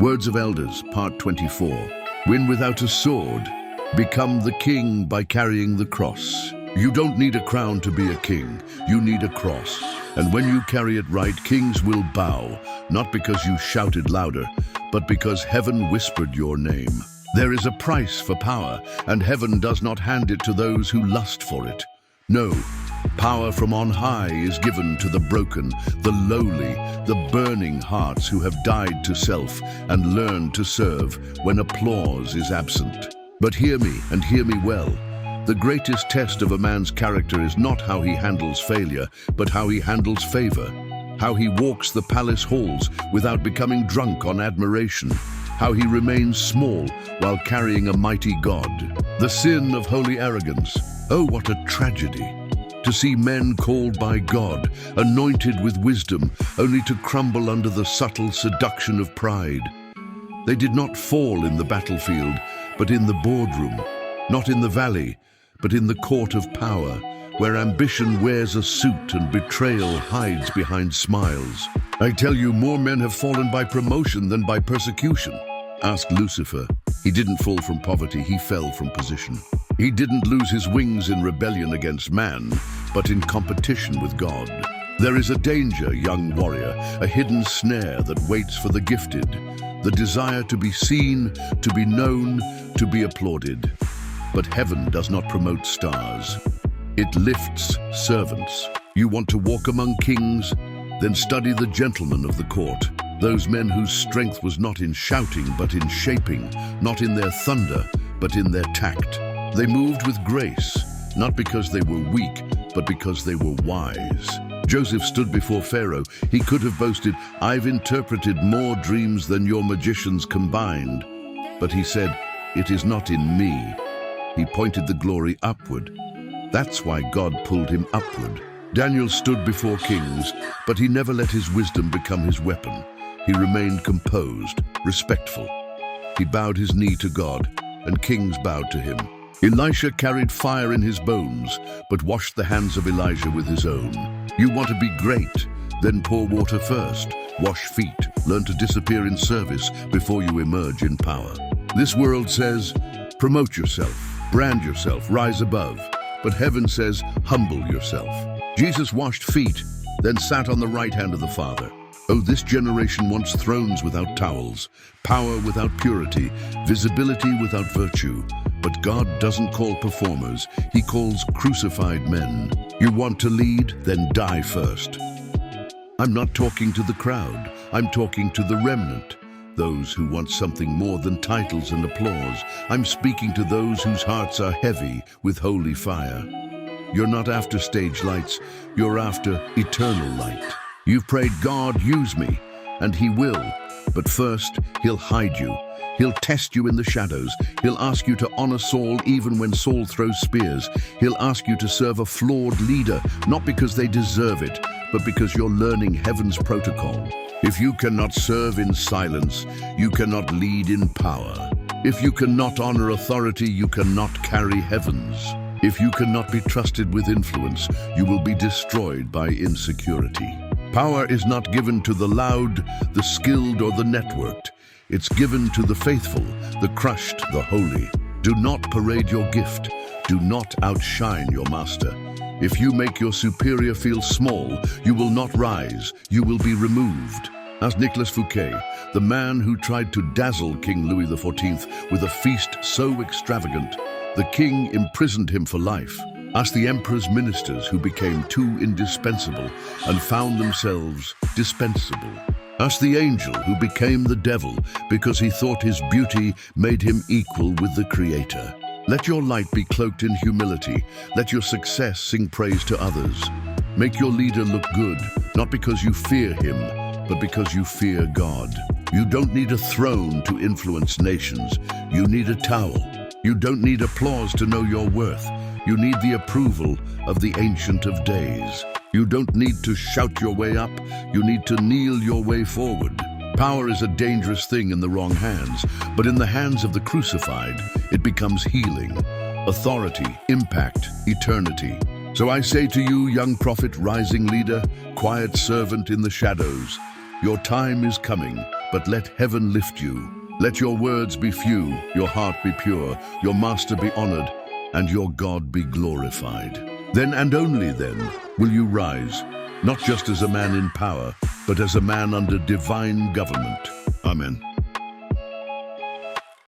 Words of Elders, Part 24. Win without a sword. Become the king by carrying the cross. You don't need a crown to be a king. You need a cross. And when you carry it right, kings will bow, not because you shouted louder, but because heaven whispered your name. There is a price for power, and heaven does not hand it to those who lust for it. No, power from on high is given to the broken, the lowly, the burning hearts who have died to self and learned to serve when applause is absent. But hear me, and hear me well. The greatest test of a man's character is not how he handles failure, but how he handles favor. How he walks the palace halls without becoming drunk on admiration. How he remains small while carrying a mighty God. The sin of holy arrogance. Oh, what a tragedy. To see men called by God, anointed with wisdom, only to crumble under the subtle seduction of pride. They did not fall in the battlefield, but in the boardroom. Not in the valley, but in the court of power, where ambition wears a suit and betrayal hides behind smiles. I tell you, more men have fallen by promotion than by persecution. Ask Lucifer. He didn't fall from poverty, he fell from position. He didn't lose his wings in rebellion against man, but in competition with God. There is a danger, young warrior, a hidden snare that waits for the gifted, the desire to be seen, to be known, to be applauded. But heaven does not promote stars. It lifts servants. You want to walk among kings? Then study the gentlemen of the court, those men whose strength was not in shouting, but in shaping, not in their thunder, but in their tact. They moved with grace, not because they were weak, but because they were wise. Joseph stood before Pharaoh. He could have boasted, "I've interpreted more dreams than your magicians combined." But he said, "It is not in me." He pointed the glory upward. That's why God pulled him upward. Daniel stood before kings, but he never let his wisdom become his weapon. He remained composed, respectful. He bowed his knee to God, and kings bowed to him. Elisha carried fire in his bones, but washed the hands of Elijah with his own. You want to be great? Then pour water first. Wash feet. Learn to disappear in service before you emerge in power. This world says, promote yourself, brand yourself, rise above. But heaven says, humble yourself. Jesus washed feet, then sat on the right hand of the Father. Oh, this generation wants thrones without towels, power without purity, visibility without virtue. But God doesn't call performers, He calls crucified men. You want to lead? Then die first. I'm not talking to the crowd, I'm talking to the remnant. Those who want something more than titles and applause. I'm speaking to those whose hearts are heavy with holy fire. You're not after stage lights, you're after eternal light. You've prayed, God, use me, and He will. But first, He'll hide you. He'll test you in the shadows. He'll ask you to honor Saul even when Saul throws spears. He'll ask you to serve a flawed leader, not because they deserve it, but because you're learning heaven's protocol. If you cannot serve in silence, you cannot lead in power. If you cannot honor authority, you cannot carry heavens. If you cannot be trusted with influence, you will be destroyed by insecurity. Power is not given to the loud, the skilled, or the networked. It's given to the faithful, the crushed, the holy. Do not parade your gift. Do not outshine your master. If you make your superior feel small, you will not rise, you will be removed. Ask Nicolas Fouquet, the man who tried to dazzle King Louis XIV with a feast so extravagant, the king imprisoned him for life. Ask the emperor's ministers who became too indispensable and found themselves dispensable. Ask the angel who became the devil because he thought his beauty made him equal with the Creator. Let your light be cloaked in humility. Let your success sing praise to others. Make your leader look good, not because you fear him, but because you fear God. You don't need a throne to influence nations. You need a towel. You don't need applause to know your worth. You need the approval of the Ancient of Days. You don't need to shout your way up. You need to kneel your way forward. Power is a dangerous thing in the wrong hands, but in the hands of the crucified, it becomes healing, authority, impact, eternity. So I say to you, young prophet, rising leader, quiet servant in the shadows, your time is coming, but let heaven lift you. Let your words be few, your heart be pure, your master be honored, and your God be glorified. Then and only then will you rise, not just as a man in power, but as a man under divine government. Amen.